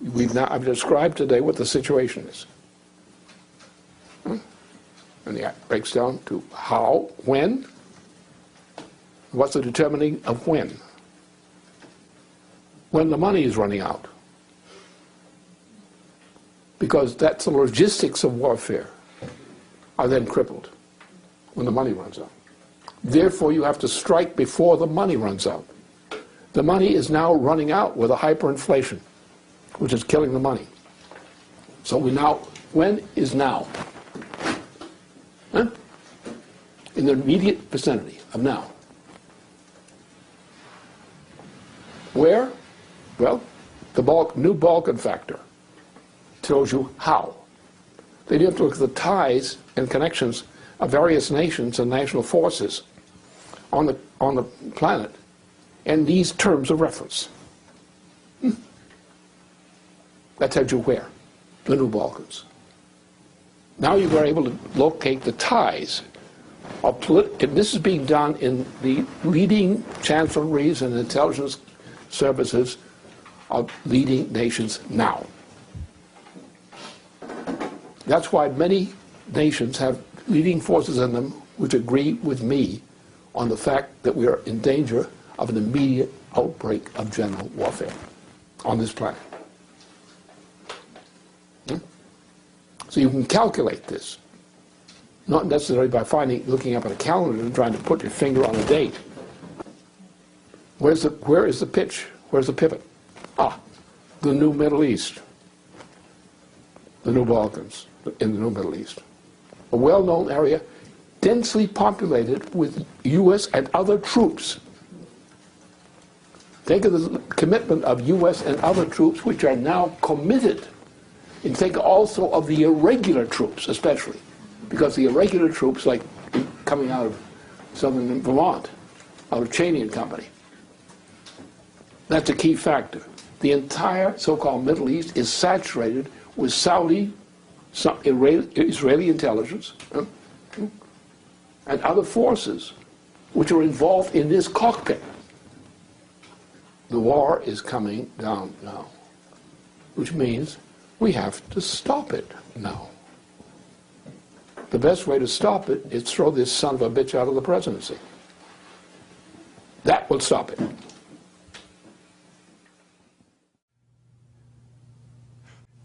I've described today what the situation is. And it breaks down to how, when, what's the determining of when? When the money is running out. Because that's the logistics of warfare are then crippled when the money runs out. Therefore, you have to strike before the money runs out. The money is now running out with a hyperinflation, which is killing the money. So when is now? Huh? In the immediate vicinity of now. Where? Well, the new Balkan factor tells you how. Then you have to look at the ties and connections of various nations and national forces on the planet and these terms of reference. That tells you where? The new Balkans. Now you are able to locate the ties of and this is being done in the leading chancelleries and intelligence services of leading nations now. That's why many nations have leading forces in them which agree with me on the fact that we are in danger of an immediate outbreak of general warfare on this planet. So you can calculate this, not necessarily by looking up at a calendar and trying to put your finger on a date. Where is the pitch? Where's the pivot? The new Middle East, the new Balkans in the new Middle East. A well-known area, densely populated with U.S. and other troops. Think of the commitment of U.S. and other troops which are now committed. And think also of the irregular troops, especially, because the irregular troops, like coming out of southern Vermont, out of Cheney and Company, that's a key factor. The entire so-called Middle East is saturated with Saudi, Israeli intelligence, and other forces which are involved in this cockpit. The war is coming down now, which means we have to stop it now. The best way to stop it is throw this son of a bitch out of the presidency. That will stop it.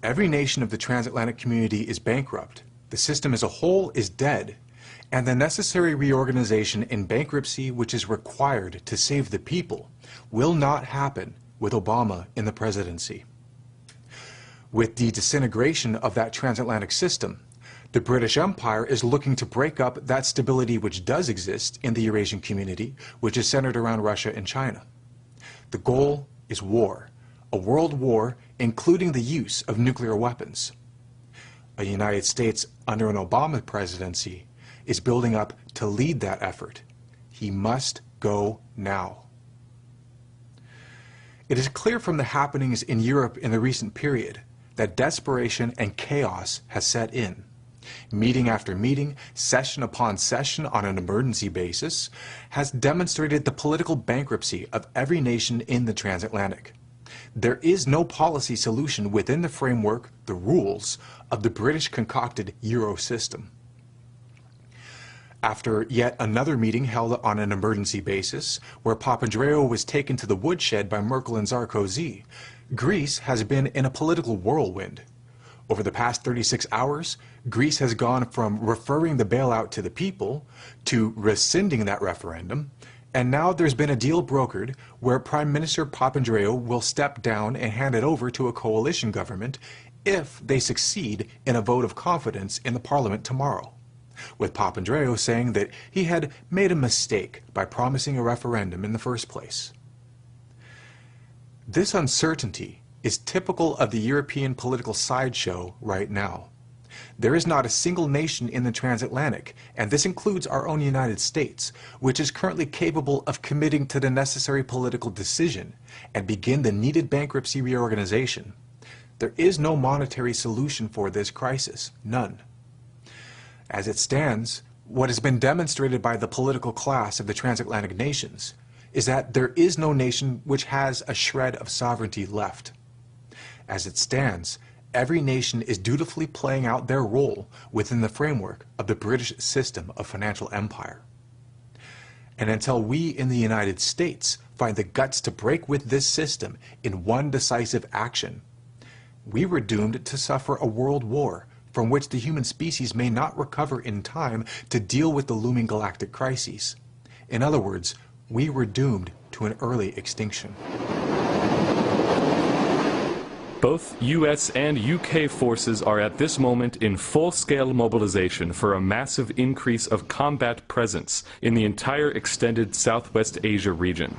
Every nation of the transatlantic community is bankrupt. The system as a whole is dead. And the necessary reorganization and bankruptcy which is required to save the people will not happen with Obama in the presidency. With the disintegration of that transatlantic system, the British Empire is looking to break up that stability which does exist in the Eurasian community, which is centered around Russia and China. The goal is war, a world war including the use of nuclear weapons. A United States under an Obama presidency is building up to lead that effort. He must go now. It is clear from the happenings in Europe in the recent period that desperation and chaos has set in. Meeting after meeting, session upon session on an emergency basis, has demonstrated the political bankruptcy of every nation in the transatlantic. There is no policy solution within the framework, the rules, of the British concocted Euro system. After yet another meeting held on an emergency basis, where Papandreou was taken to the woodshed by Merkel and Sarkozy, Greece has been in a political whirlwind. Over the past 36 hours, Greece has gone from referring the bailout to the people to rescinding that referendum, and now there's been a deal brokered where Prime Minister Papandreou will step down and hand it over to a coalition government if they succeed in a vote of confidence in the parliament tomorrow, with Papandreou saying that he had made a mistake by promising a referendum in the first place. This uncertainty is typical of the European political sideshow right now. There is not a single nation in the transatlantic, and this includes our own United States, which is currently capable of committing to the necessary political decision and begin the needed bankruptcy reorganization. There is no monetary solution for this crisis, none. As it stands, what has been demonstrated by the political class of the transatlantic nations is that there is no nation which has a shred of sovereignty left. As it stands, every nation is dutifully playing out their role within the framework of the British system of financial empire. And until we in the United States find the guts to break with this system in one decisive action, we were doomed to suffer a world war from which the human species may not recover in time to deal with the looming galactic crises. In other words, we were doomed to an early extinction. Both US and UK forces are at this moment in full-scale mobilization for a massive increase of combat presence in the entire extended Southwest Asia region.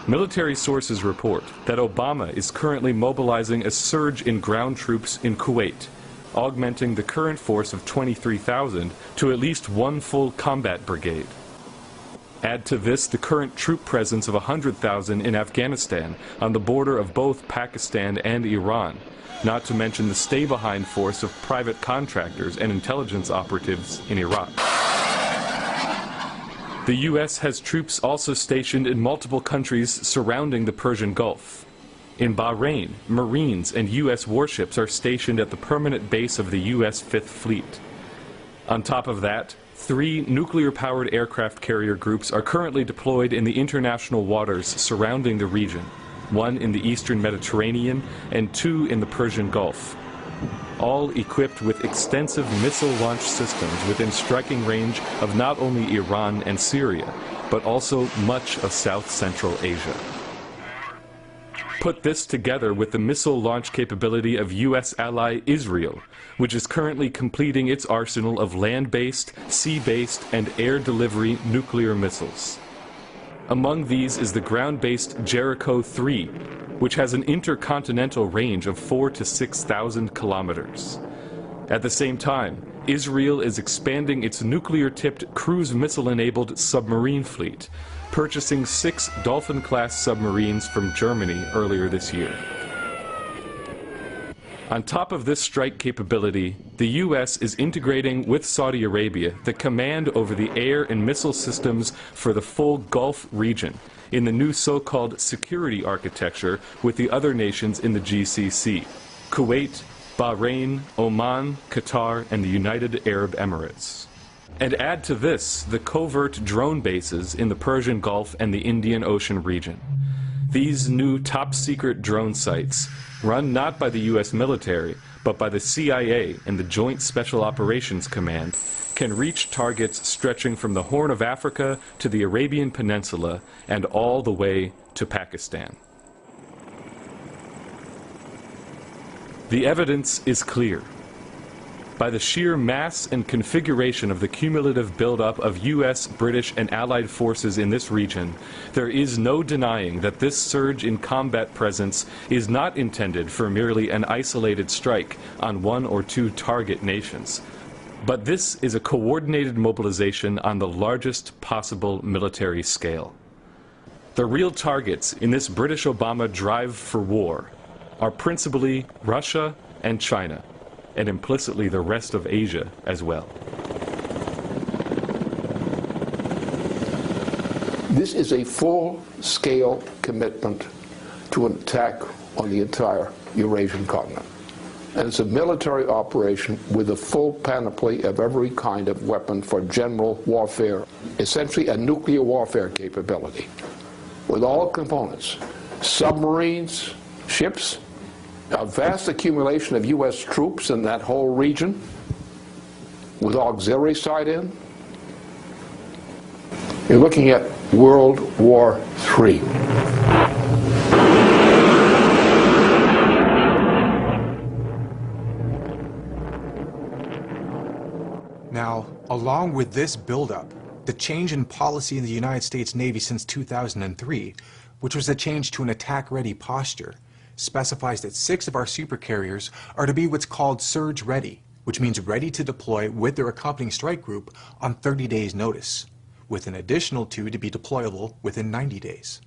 Military sources report that Obama is currently mobilizing a surge in ground troops in Kuwait, augmenting the current force of 23,000 to at least one full combat brigade. Add to this the current troop presence of 100,000 in Afghanistan on the border of both Pakistan and Iran, not to mention the stay-behind force of private contractors and intelligence operatives in Iraq. The U.S. has troops also stationed in multiple countries surrounding the Persian Gulf. In Bahrain, Marines and U.S. warships are stationed at the permanent base of the U.S. Fifth Fleet. On top of that, 3 nuclear-powered aircraft carrier groups are currently deployed in the international waters surrounding the region, 1 in the eastern Mediterranean and 2 in the Persian Gulf, all equipped with extensive missile launch systems within striking range of not only Iran and Syria, but also much of South Central Asia. Put this together with the missile launch capability of U.S. ally Israel, which is currently completing its arsenal of land-based, sea-based, and air delivery nuclear missiles. Among these is the ground-based Jericho-3, which has an intercontinental range of 4,000 to 6,000 kilometers. At the same time, Israel is expanding its nuclear-tipped cruise missile-enabled submarine fleet, purchasing 6 Dolphin-class submarines from Germany earlier this year. On top of this strike capability, the U.S. is integrating with Saudi Arabia the command over the air and missile systems for the full Gulf region in the new so-called security architecture with the other nations in the GCC: Kuwait, Bahrain, Oman, Qatar, and the United Arab Emirates. And add to this the covert drone bases in the Persian Gulf and the Indian Ocean region. These new top-secret drone sites, run not by the U.S. military, but by the CIA and the Joint Special Operations Command, can reach targets stretching from the Horn of Africa to the Arabian Peninsula and all the way to Pakistan. The evidence is clear. By the sheer mass and configuration of the cumulative buildup of U.S., British, and Allied forces in this region, there is no denying that this surge in combat presence is not intended for merely an isolated strike on 1 or 2 target nations. But this is a coordinated mobilization on the largest possible military scale. The real targets in this British Obama drive for war are principally Russia and China, and implicitly the rest of Asia as well. This is a full-scale commitment to an attack on the entire Eurasian continent. And it's a military operation with a full panoply of every kind of weapon for general warfare, essentially a nuclear warfare capability, with all components: submarines, ships, a vast accumulation of U.S. troops in that whole region, with auxiliary side in. You're looking at World War III. Now, along with this buildup, the change in policy in the United States Navy since 2003, which was a change to an attack-ready posture, specifies that 6 of our supercarriers are to be what's called surge ready, which means ready to deploy with their accompanying strike group on 30 days' notice, with an additional 2 to be deployable within 90 days.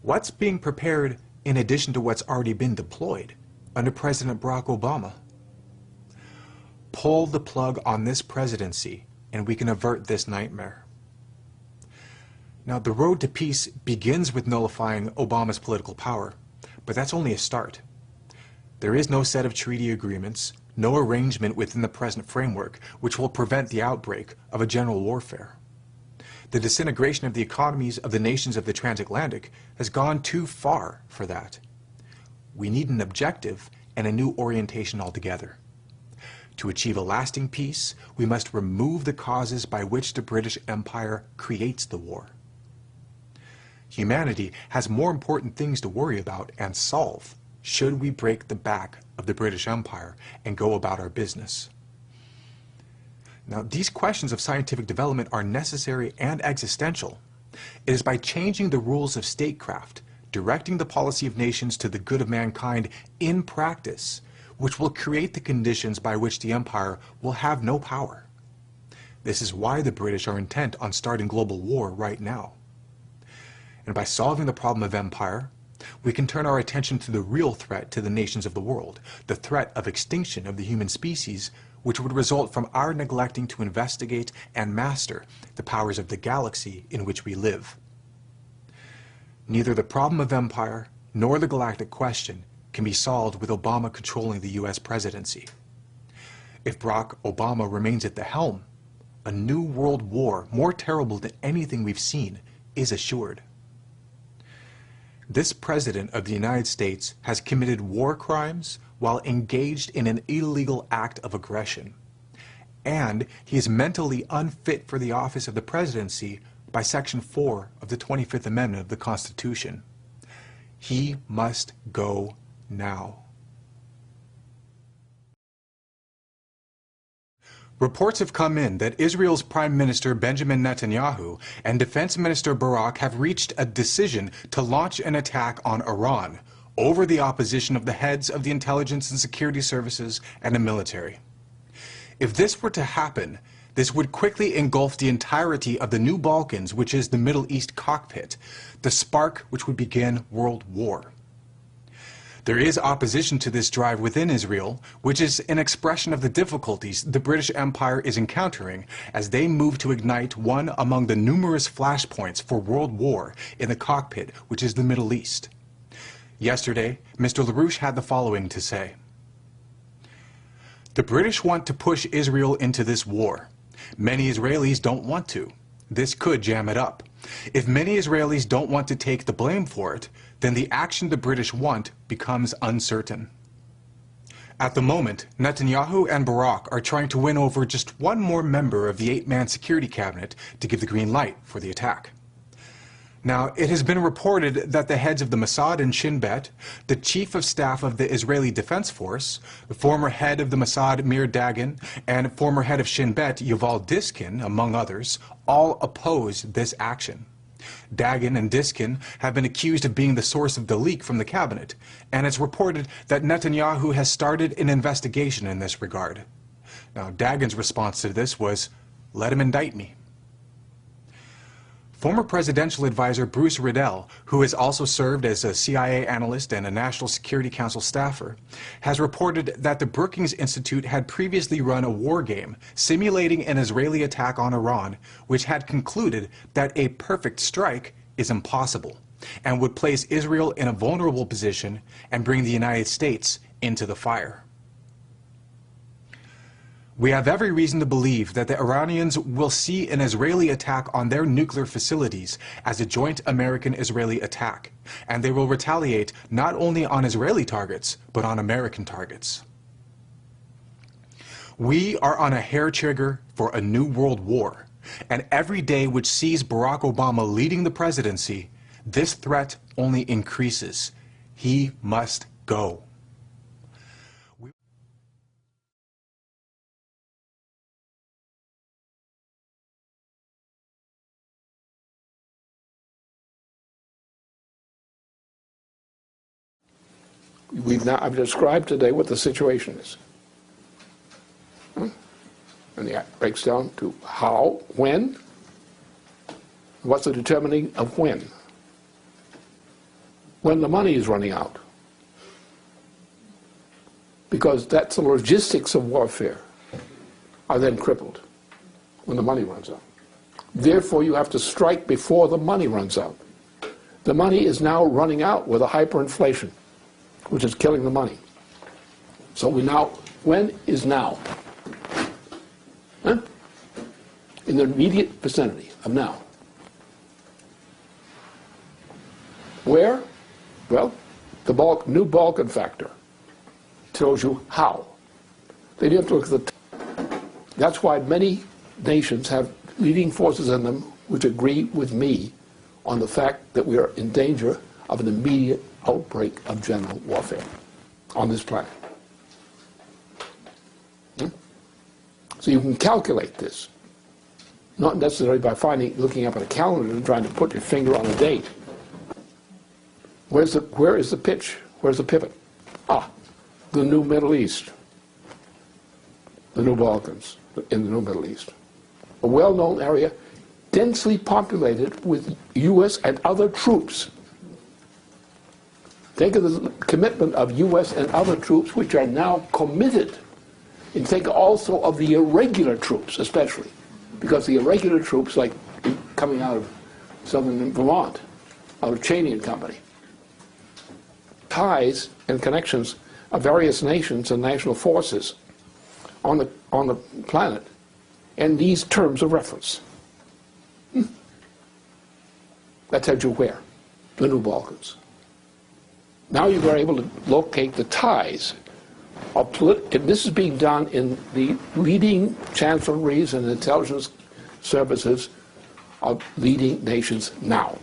What's being prepared in addition to what's already been deployed under President Barack Obama? Pull the plug on this presidency and we can avert this nightmare. Now, the road to peace begins with nullifying Obama's political power, but that's only a start. There is no set of treaty agreements, no arrangement within the present framework which will prevent the outbreak of a general warfare. The disintegration of the economies of the nations of the transatlantic has gone too far for that. We need an objective and a new orientation altogether. To achieve a lasting peace, we must remove the causes by which the British Empire creates the war. Humanity has more important things to worry about and solve should we break the back of the British Empire and go about our business. Now, these questions of scientific development are necessary and existential. It is by changing the rules of statecraft, directing the policy of nations to the good of mankind in practice, which will create the conditions by which the empire will have no power. This is why the British are intent on starting global war right now. And by solving the problem of empire, we can turn our attention to the real threat to the nations of the world, the threat of extinction of the human species, which would result from our neglecting to investigate and master the powers of the galaxy in which we live. Neither the problem of empire nor the galactic question can be solved with Obama controlling the US presidency. If Barack Obama remains at the helm, a new world war, more terrible than anything we've seen, is assured. This President of the United States has committed war crimes while engaged in an illegal act of aggression. And he is mentally unfit for the office of the presidency by Section 4 of the 25th Amendment of the Constitution. He must go now. Reports have come in that Israel's Prime Minister Benjamin Netanyahu and Defense Minister Barak have reached a decision to launch an attack on Iran over the opposition of the heads of the intelligence and security services and the military. If this were to happen, this would quickly engulf the entirety of the new Balkans, which is the Middle East cockpit, the spark which would begin World War. There is opposition to this drive within Israel, which is an expression of the difficulties the British Empire is encountering as they move to ignite one among the numerous flashpoints for world war in the cockpit, which is the Middle East. Yesterday, Mr. LaRouche had the following to say. The British want to push Israel into this war. Many Israelis don't want to. This could jam it up. If many Israelis don't want to take the blame for it, then the action the British want becomes uncertain. At the moment, Netanyahu and Barak are trying to win over just one more member of the 8-man security cabinet to give the green light for the attack. Now, it has been reported that the heads of the Mossad and Shin Bet, the chief of staff of the Israeli Defense Force, the former head of the Mossad Mir Dagan, and former head of Shin Bet Yuval Diskin, among others, all oppose this action. Dagan and Diskin have been accused of being the source of the leak from the cabinet, and it's reported that Netanyahu has started an investigation in this regard. Now, Dagan's response to this was, "Let him indict me." Former presidential advisor Bruce Riddell, who has also served as a CIA analyst and a National Security Council staffer, has reported that the Brookings Institute had previously run a war game simulating an Israeli attack on Iran, which had concluded that a perfect strike is impossible and would place Israel in a vulnerable position and bring the United States into the fire. We have every reason to believe that the Iranians will see an Israeli attack on their nuclear facilities as a joint American-Israeli attack, and they will retaliate not only on Israeli targets, but on American targets. We are on a hair trigger for a new world war, and every day which sees Barack Obama leading the presidency, this threat only increases. He must go. I've described today what the situation is. And it breaks down to how, when, what's the determining of when. When the money is running out. Because that's the logistics of warfare are then crippled when the money runs out. Therefore, you have to strike before the money runs out. The money is now running out with a hyperinflation, which is killing the money. So we now, when is now? Huh? In the immediate vicinity of now. Where? Well, the new Balkan factor tells you how. Then you have to look at that's why many nations have leading forces in them which agree with me on the fact that we are in danger of an immediate outbreak of general warfare on this planet. So you can calculate this, not necessarily by looking up at a calendar and trying to put your finger on a date. Where is the pitch? Where's the pivot? Ah, the new Middle East, the new Balkans in the new Middle East. A well-known area, densely populated with U.S. and other troops. Think of the commitment of U.S. and other troops which are now committed. And think also of the irregular troops, especially. Because the irregular troops, like coming out of southern Vermont, out of Cheney and Company, ties and connections of various nations and national forces on the planet, and these terms of reference. That tells you where? The new Balkans. Now you are able to locate the ties of and this is being done in the leading chancelleries and intelligence services of leading nations now.